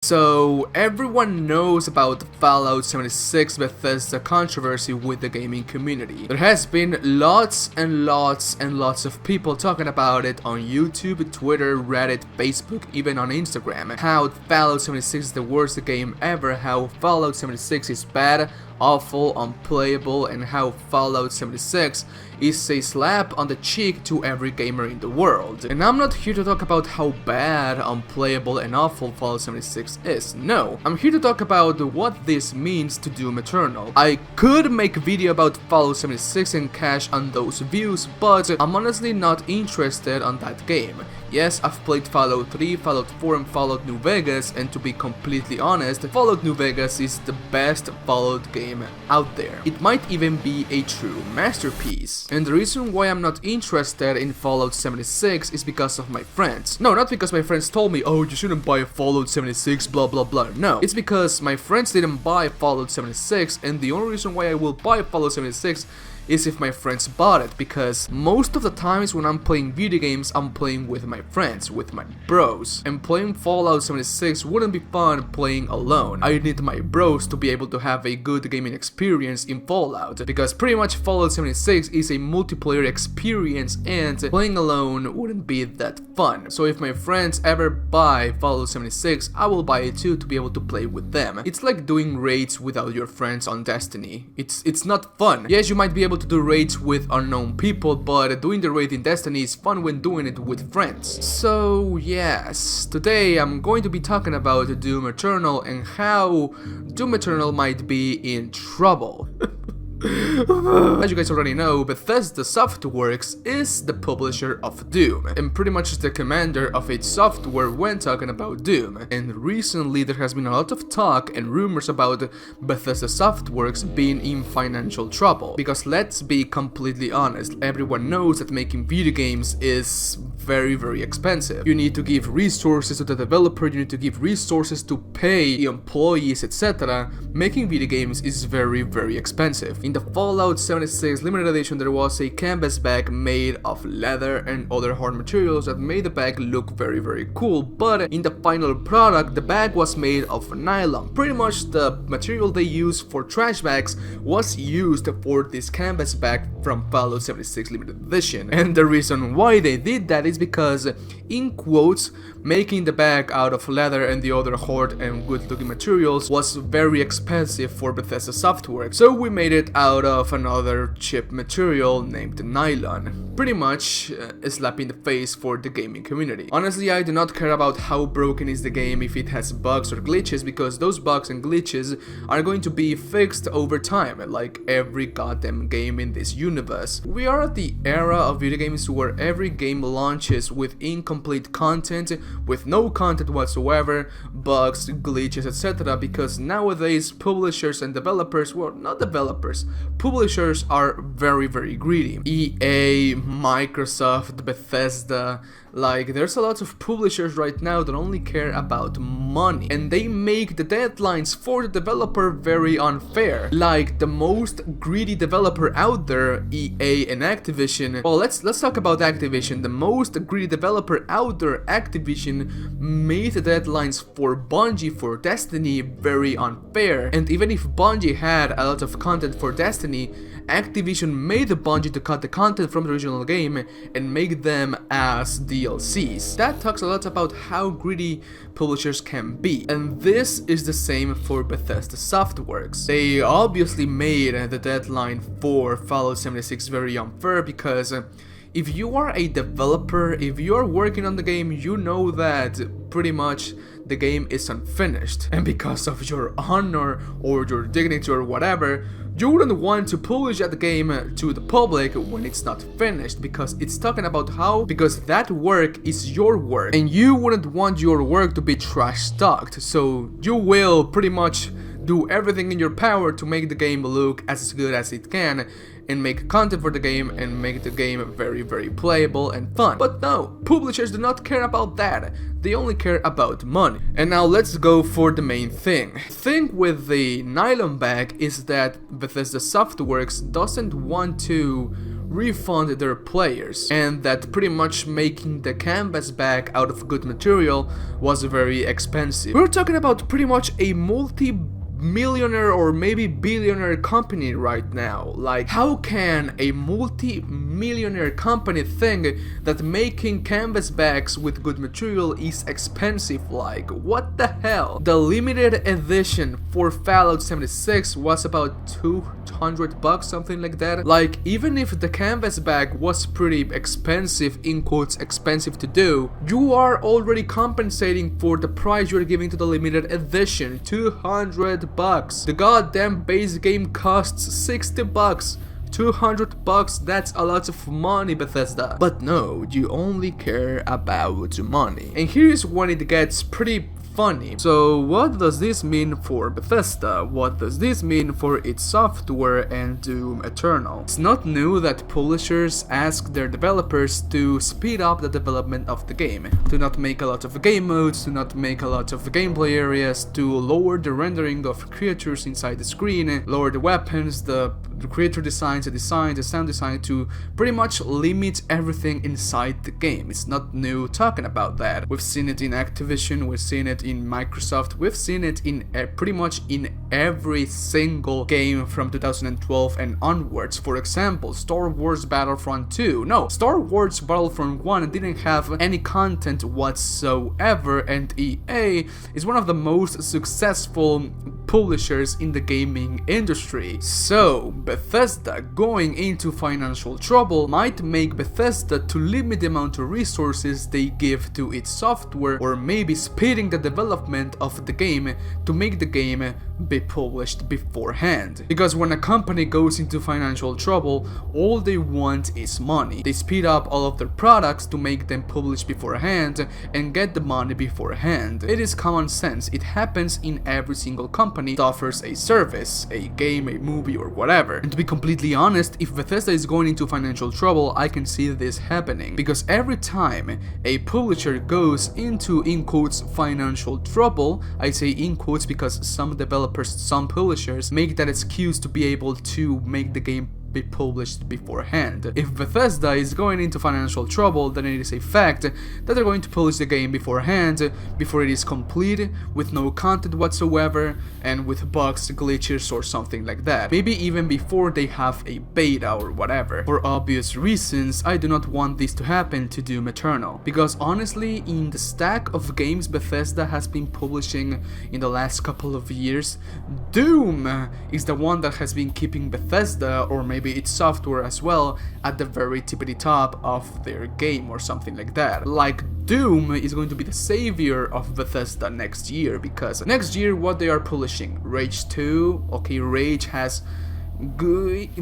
So, everyone knows about the Fallout 76 Bethesda controversy with the gaming community. There has been lots and lots and lots of people talking about it on YouTube, Twitter, Reddit, Facebook, even on Instagram. How Fallout 76 is the worst game ever, how Fallout 76 is bad, awful, unplayable, and how Fallout 76 is a slap on the cheek to every gamer in the world. And I'm not here to talk about how bad, unplayable, and awful Fallout 76 is. No, I'm here to talk about what this means to Doom Eternal. I could make a video about Fallout 76 and cash on those views, but I'm honestly not interested on that game. Yes, I've played Fallout 3, Fallout 4, and Fallout New Vegas, and to be completely honest, Fallout New Vegas is the best Fallout game out there. It might even be a true masterpiece. And the reason why I'm not interested in Fallout 76 is because of my friends. No, not because my friends told me, oh, you shouldn't buy Fallout 76, blah blah blah. No, it's because my friends didn't buy Fallout 76, and the only reason why I will buy Fallout 76 is if my friends bought it, because most of the times when I'm playing video games, I'm playing with my friends, with my bros, and playing Fallout 76 wouldn't be fun playing alone. I need my bros to be able to have a good gaming experience in Fallout, because pretty much Fallout 76 is a multiplayer experience and playing alone wouldn't be that fun. So if my friends ever buy Fallout 76, I will buy it too to be able to play with them. It's like doing raids without your friends on Destiny. It's not fun. Yes, you might be able to do raids with unknown people, but doing the raid in Destiny is fun when doing it with friends. So yes, today I'm going to be talking about Doom Eternal and how Doom Eternal might be in trouble. As you guys already know, Bethesda Softworks is the publisher of Doom, and pretty much the commander of its software when talking about Doom. And recently there has been a lot of talk and rumors about Bethesda Softworks being in financial trouble. Because let's be completely honest, everyone knows that making video games is very expensive. You need to give resources to the developer, you need to give resources to pay the employees, etc. Making video games is very expensive. In the Fallout 76 limited edition there was a canvas bag made of leather and other hard materials that made the bag look very cool, but in the final product the bag was made of nylon. Pretty much the material they used for trash bags was used for this canvas bag from Fallout 76 limited edition. And the reason why they did that is because, in quotes, making the bag out of leather and the other hard and good looking materials was very expensive for Bethesda Softworks, so we made it out of another cheap material named nylon. Pretty much a slap in the face for the gaming community. Honestly, I do not care about how broken is the game, if it has bugs or glitches, because those bugs and glitches are going to be fixed over time, like every goddamn game in this universe. We are at the era of video games where every game launches with incomplete content, with no content whatsoever, bugs, glitches, etc. because nowadays publishers and developers, well, not developers, publishers are very greedy. EA, Microsoft, Bethesda, like there's a lot of publishers right now that only care about money, and they make the deadlines for the developer very unfair. Like the most greedy developer out there, EA and Activision. Well, let's talk about Activision. The most greedy developer out there, Activision, made the deadlines for Bungie for Destiny very unfair. And even if Bungie had a lot of content for Destiny, Activision made Bungie to cut the content from the original game and make them as DLCs. That talks a lot about how greedy publishers can be, and this is the same for Bethesda Softworks. They obviously made the deadline for Fallout 76 very unfair because if you are a developer, if you are working on the game, you know that pretty much the game is unfinished, and because of your honor or your dignity or whatever, you wouldn't want to publish that game to the public when it's not finished, because it's talking about how, because that work is your work and you wouldn't want your work to be trash talked, so you will pretty much do everything in your power to make the game look as good as it can and make content for the game and make the game very playable and fun. But no, publishers do not care about that. They only care about money. And now let's go for the main thing. The thing with the nylon bag is that Bethesda Softworks doesn't want to refund their players, and that pretty much making the canvas bag out of good material was very expensive. We're talking about pretty much a multi-millionaire or maybe billionaire company right now. Like, how can a multi-millionaire company think that making canvas bags with good material is expensive? Like, what the hell? The limited edition for Fallout 76 was about $200, something like that. Like, even if the canvas bag was pretty expensive, in quotes expensive to do, you are already compensating for the price you're giving to the limited edition, $200. The goddamn base game costs $60. $200, that's a lot of money, Bethesda. But no, you only care about money. And here's when it gets pretty funny. So what does this mean for Bethesda? What does this mean for its software and Doom Eternal? It's not new that publishers ask their developers to speed up the development of the game, to not make a lot of game modes, to not make a lot of gameplay areas, to lower the rendering of creatures inside the screen, lower the weapons, the creator designs, the sound design, to pretty much limit everything inside the game. It's not new talking about that. We've seen it in Activision, we've seen it in Microsoft, we've seen it in pretty much in every single game from 2012 and onwards. For example, Star Wars Battlefront 2. No, Star Wars Battlefront 1 didn't have any content whatsoever, and EA is one of the most successful publishers in the gaming industry. So Bethesda going into financial trouble might make Bethesda to limit the amount of resources they give to its software, or maybe speeding the development of the game to make the game be published beforehand. Because when a company goes into financial trouble, all they want is money. They speed up all of their products to make them published beforehand and get the money beforehand. It is common sense. It happens in every single company that offers a service, a game, a movie, or whatever. And to be completely honest, if Bethesda is going into financial trouble, I can see this happening. Because every time a publisher goes into, in quotes, financial trouble, I say in quotes because some developers, some publishers make that excuse to be able to make the game be published beforehand. If Bethesda is going into financial trouble, then it is a fact that they're going to publish the game beforehand, before it is complete, with no content whatsoever, and with bugs, glitches, or something like that. Maybe even before they have a beta or whatever. For obvious reasons, I do not want this to happen to Doom Eternal, because honestly, in the stack of games Bethesda has been publishing in the last couple of years, Doom is the one that has been keeping Bethesda, or maybe its software as well, at the very tippity top of their game or something like that. Like, Doom is going to be the savior of Bethesda next year, because next year what they are publishing, Rage 2, okay, Rage has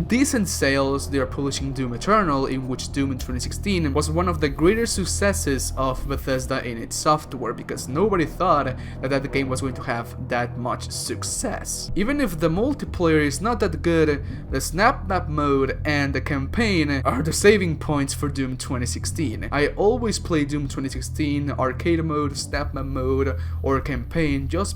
decent sales. They are publishing Doom Eternal, in which Doom in 2016 was one of the greater successes of Bethesda in its software, because nobody thought that the game was going to have that much success. Even if the multiplayer is not that good, the snap map mode and the campaign are the saving points for Doom 2016. I always play Doom 2016 arcade mode, snap map mode, or campaign just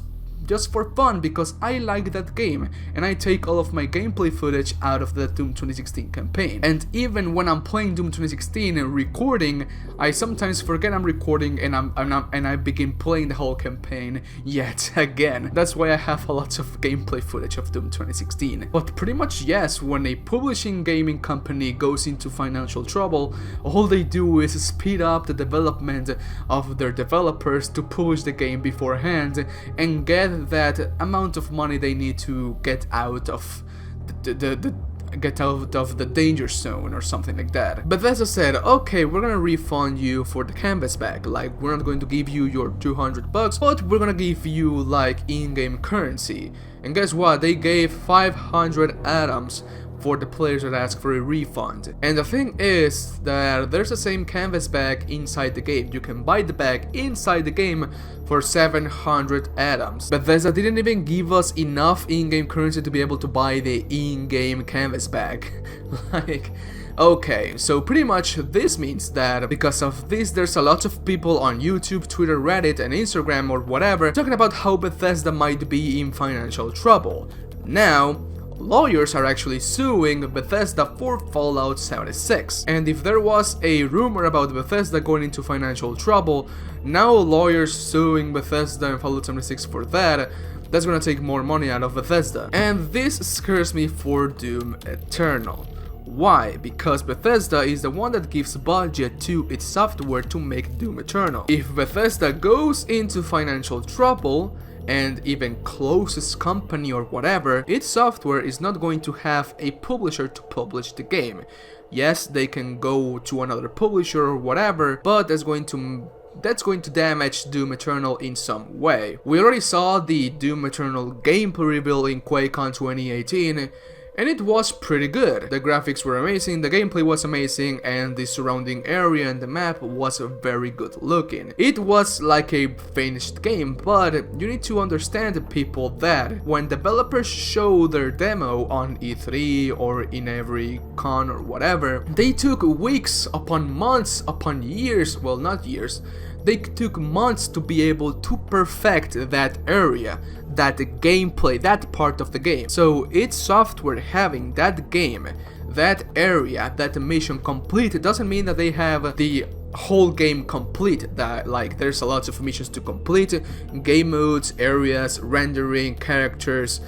for fun, because I like that game and I take all of my gameplay footage out of the Doom 2016 campaign. And even when I'm playing Doom 2016 and recording, I sometimes forget I'm recording and I begin playing the whole campaign yet again. That's why I have a lot of gameplay footage of Doom 2016. But pretty much yes, when a publishing gaming company goes into financial trouble, all they do is speed up the development of their developers to publish the game beforehand and get that amount of money they need to get out of the danger zone or something like that. Bethesda said, okay, we're gonna refund you for the canvas bag. Like, we're not going to give you your $200, but we're gonna give you like in-game currency. And guess what? They gave 500 atoms for the players that ask for a refund. And the thing is that there's the same canvas bag inside the game. You can buy the bag inside the game for 700 atoms. Bethesda didn't even give us enough in-game currency to be able to buy the in-game canvas bag. Like, okay, so pretty much this means that because of this, there's a lot of people on YouTube, Twitter, Reddit, and Instagram or whatever talking about how Bethesda might be in financial trouble. Now, lawyers are actually suing Bethesda for Fallout 76. And if there was a rumor about Bethesda going into financial trouble, now lawyers suing Bethesda and Fallout 76 for that's gonna take more money out of Bethesda. And this scares me for Doom Eternal. Why? Because Bethesda is the one that gives budget to its software to make Doom Eternal. If Bethesda goes into financial trouble, and even closes company or whatever, its software is not going to have a publisher to publish the game. Yes, they can go to another publisher or whatever, but that's going to damage Doom Eternal in some way. We already saw the Doom Eternal gameplay reveal in Quake Con 2018, and it was pretty good. The graphics were amazing, the gameplay was amazing, and the surrounding area and the map was very good looking. It was like a finished game, but you need to understand, people, that when developers show their demo on E3 or in every con or whatever, they took weeks upon months upon years, well, not years, they took months to be able to perfect that area, that gameplay, that part of the game. So its software having that game, that area, that mission complete doesn't mean that they have the whole game complete, that like there's a lot of missions to complete, game modes, areas, rendering, characters,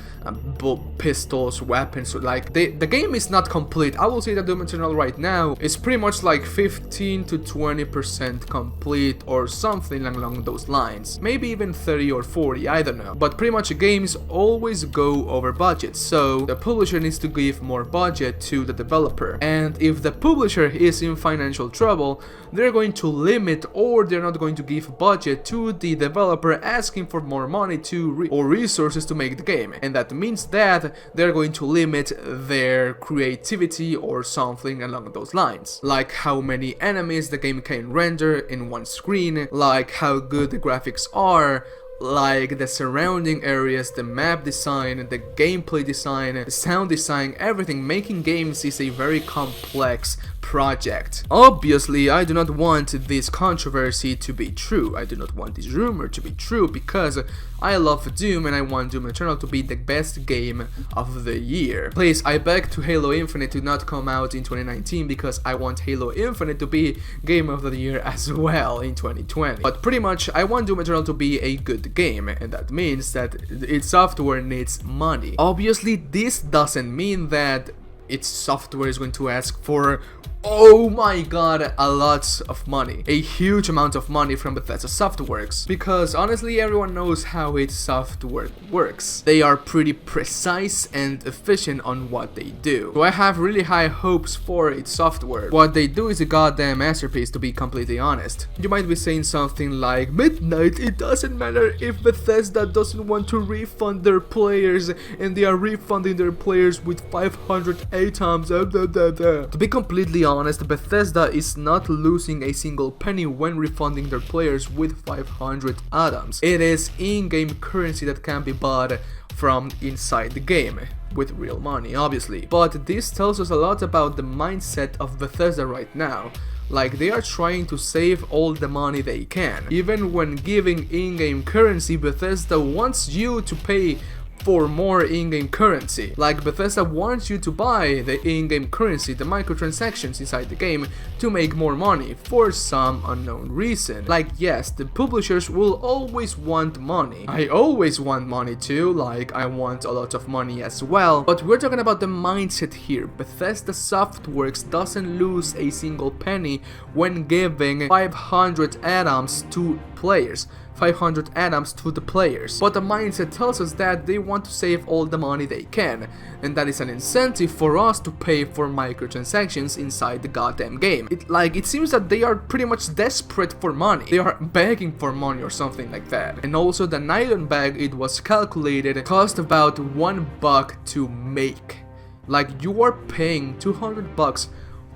pistols, weapons. Like the game is not complete. I will say that Doom Eternal right now is pretty much like 15 to 20% complete or something along those lines, maybe even 30 or 40, I don't know, but pretty much games always go over budget, so the publisher needs to give more budget to the developer. And if the publisher is in financial trouble, they're going to limit, or they're not going to give budget to the developer asking for more money or resources to make the game, and that means that they're going to limit their creativity or something along those lines, like how many enemies the game can render in one screen, like how good the graphics are, like the surrounding areas, the map design, the gameplay design, the sound design, everything. Making games is a very complex project. Obviously, I do not want this controversy to be true. I do not want this rumor to be true, because I love Doom and I want Doom Eternal to be the best game of the year. Please, I beg to Halo Infinite to not come out in 2019, because I want Halo Infinite to be game of the year as well in 2020. But pretty much, I want Doom Eternal to be a good game, and that means that its software needs money. Obviously, this doesn't mean that its software is going to ask for, oh my god, a lot of money, a huge amount of money from Bethesda Softworks, because honestly everyone knows how its software works. They are pretty precise and efficient on what they do. So I have really high hopes for its software. What they do is a goddamn masterpiece, to be completely honest. You might be saying something like, Midnight, it doesn't matter if Bethesda doesn't want to refund their players and they are refunding their players with 500 atoms. To be completely honest, Bethesda is not losing a single penny when refunding their players with 500 atoms. It is in-game currency that can be bought from inside the game, with real money, obviously. But this tells us a lot about the mindset of Bethesda right now. Like, they are trying to save all the money they can. Even when giving in-game currency, Bethesda wants you to pay for more in-game currency. Like, Bethesda wants you to buy the in-game currency, the microtransactions inside the game, to make more money for some unknown reason. Like, yes, the publishers will always want money. I always want money too, like I want a lot of money as well, but we're talking about the mindset here. Bethesda Softworks doesn't lose a single penny when giving 500 atoms to players. 500 atoms to the players. But the mindset tells us that they want to save all the money they can, and that is an incentive for us to pay for microtransactions inside the goddamn game. It seems that they are pretty much desperate for money. They are begging for money or something like that. And also the nylon bag, it was calculated, cost about $1 to make. Like, you are paying $200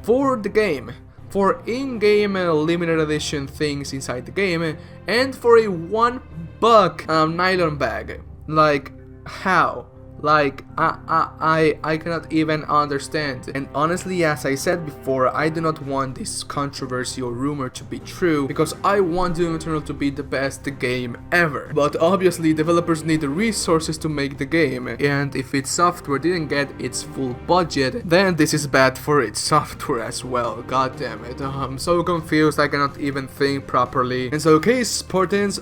for the game, for in-game limited edition things inside the game, and for a $1 nylon bag. Like, how? Like, I cannot even understand. And honestly, as I said before, I do not want this controversy or rumor to be true, because I want Doom Eternal to be the best game ever. But obviously, developers need the resources to make the game, and if its software didn't get its full budget, then this is bad for its software as well. God damn it. I'm so confused, I cannot even think properly. And so, okay, Spartans,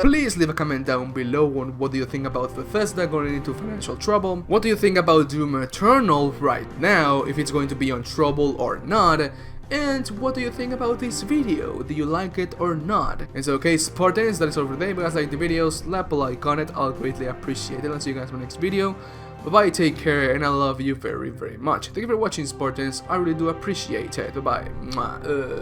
please leave a comment down below on what do you think about Bethesda going into financial trouble. What do you think about Doom Eternal right now, if it's going to be on trouble or not? And what do you think about this video? Do you like it or not? And so, okay, Spartans, that is all for today. If you guys like the video, slap a like on it, I'll greatly appreciate it. I'll see you guys in my next video. Bye bye, take care, and I love you very, very much. Thank you for watching, Spartans. I really do appreciate it. Bye bye.